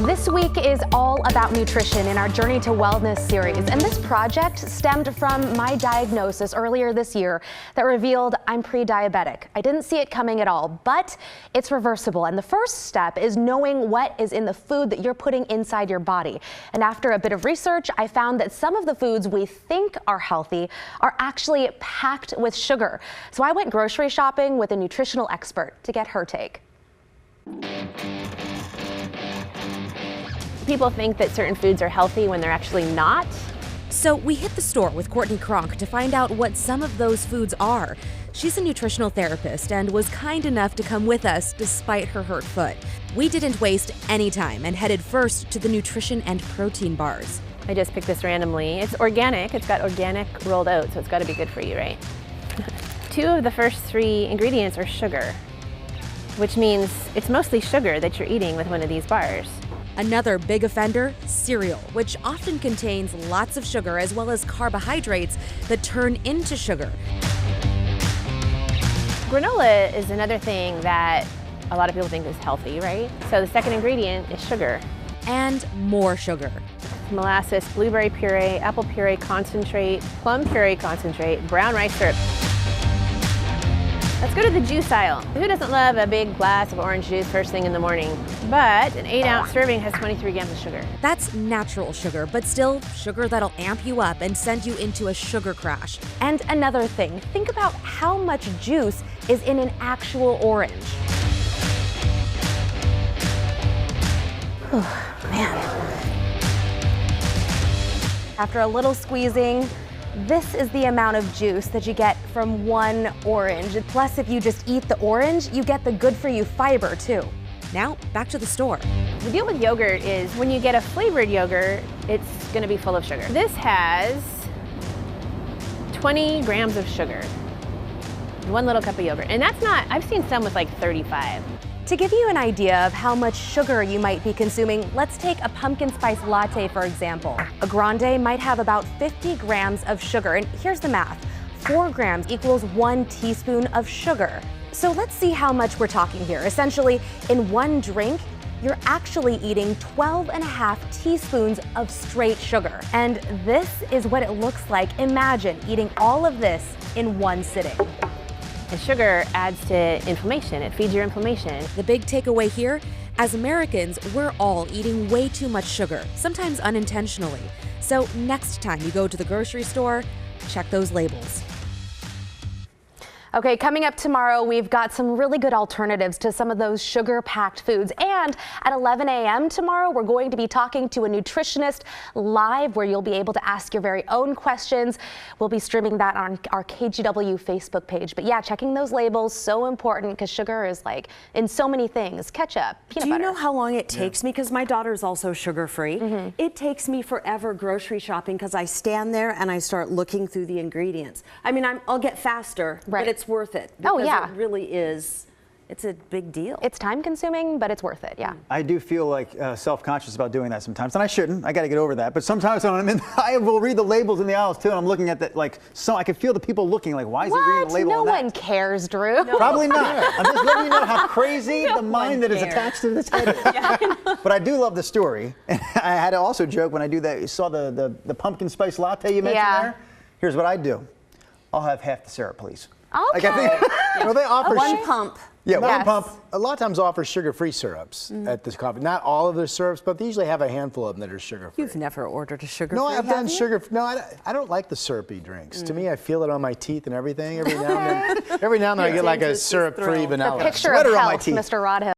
This week is all about nutrition in our Journey to Wellness series, and this project stemmed from my diagnosis earlier this year that revealed I'm pre-diabetic. I didn't see it coming at all, but it's reversible, and the first step is knowing what is in the food that you're putting inside your body. And after a bit of research, I found that some of the foods we think are healthy are actually packed with sugar. So I went grocery shopping with a nutritional expert to get her take. People think that certain foods are healthy when they're actually not. So we hit the store with Courtney Kronk to find out what some of those foods are. She's a nutritional therapist and was kind enough to come with us despite her hurt foot. We didn't waste any time and headed first to the nutrition and protein bars. I just picked this randomly. It's organic. It's got organic rolled oats, so it's got to be good for you, right? 2 of the first 3 ingredients are sugar, which means it's mostly sugar that you're eating with one of these bars. Another big offender, cereal, which often contains lots of sugar as well as carbohydrates that turn into sugar. Granola is another thing that a lot of people think is healthy, right? So the second ingredient is sugar. And more sugar. Molasses, blueberry puree, apple puree concentrate, plum puree concentrate, brown rice syrup. Let's go to the juice aisle. Who doesn't love a big glass of orange juice first thing in the morning? But an 8-ounce serving has 23 grams of sugar. That's natural sugar, but still sugar that'll amp you up and send you into a sugar crash. And another thing, think about how much juice is in an actual orange. After a little squeezing, this is the amount of juice that you get from one orange. Plus, if you just eat the orange, you get the good-for-you fiber, too. Now, back to the store. The deal with yogurt is when you get a flavored yogurt, it's going to be full of sugar. This has 20 grams of sugar. 1 little cup of yogurt. And that's not, I've seen some with like 35. To give you an idea of how much sugar you might be consuming, let's take a pumpkin spice latte, for example. A grande might have about 50 grams of sugar, and here's the math. 4 grams equals 1 teaspoon of sugar. So let's see how much we're talking here. Essentially, in one drink, you're actually eating 12.5 teaspoons of straight sugar. And this is what it looks like. Imagine eating all of this in one sitting. And sugar adds to inflammation. It feeds your inflammation. The big takeaway here, as Americans, we're all eating way too much sugar, sometimes unintentionally. So next time you go to the grocery store, check those labels. Okay, coming up tomorrow, we've got some really good alternatives to some of those sugar-packed foods. And at 11 a.m. tomorrow, we're going to be talking to a nutritionist live where you'll be able to ask your very own questions. We'll be streaming that on our KGW Facebook page. But yeah, checking those labels, so important because sugar is like in so many things. Ketchup, peanut butter. Do you know how long it takes me? Because my daughter's also sugar-free. It takes me forever grocery shopping because I stand there and I start looking through the ingredients. I mean, I'll get faster, Right. but it's worth it. Oh, because yeah. It really is. It's a big deal. It's time consuming, but it's worth it, yeah. I do feel like self-conscious about doing that sometimes, and I shouldn't. I got to get over that. But sometimes when I'm in, I will read the labels in the aisles too, and I'm looking at that like, so I can feel the people looking like, why is he reading the label No on that? one cares, Drew. No. Probably not. I'm just letting you know how crazy the mind that is attached to this head is. But I do love the story. And I had to also joke when I do that. You saw the pumpkin spice latte you mentioned there? Here's what I do. I'll have half the syrup, please. Okay. Like I think, Well, they offer One pump. yeah, one Yes. pump. a lot of times offer sugar-free syrups at this coffee. Not all of their syrups, but they usually have a handful of them that are sugar-free. You've never ordered a sugar-free, No, I've have done you? sugar. No, I don't like the syrupy drinks. To me, I feel it on my teeth and everything. Every now and then, I get like a James is syrup-free thrilled. vanilla. Picture Sweater of on my health, teeth. Mr. Rodhill.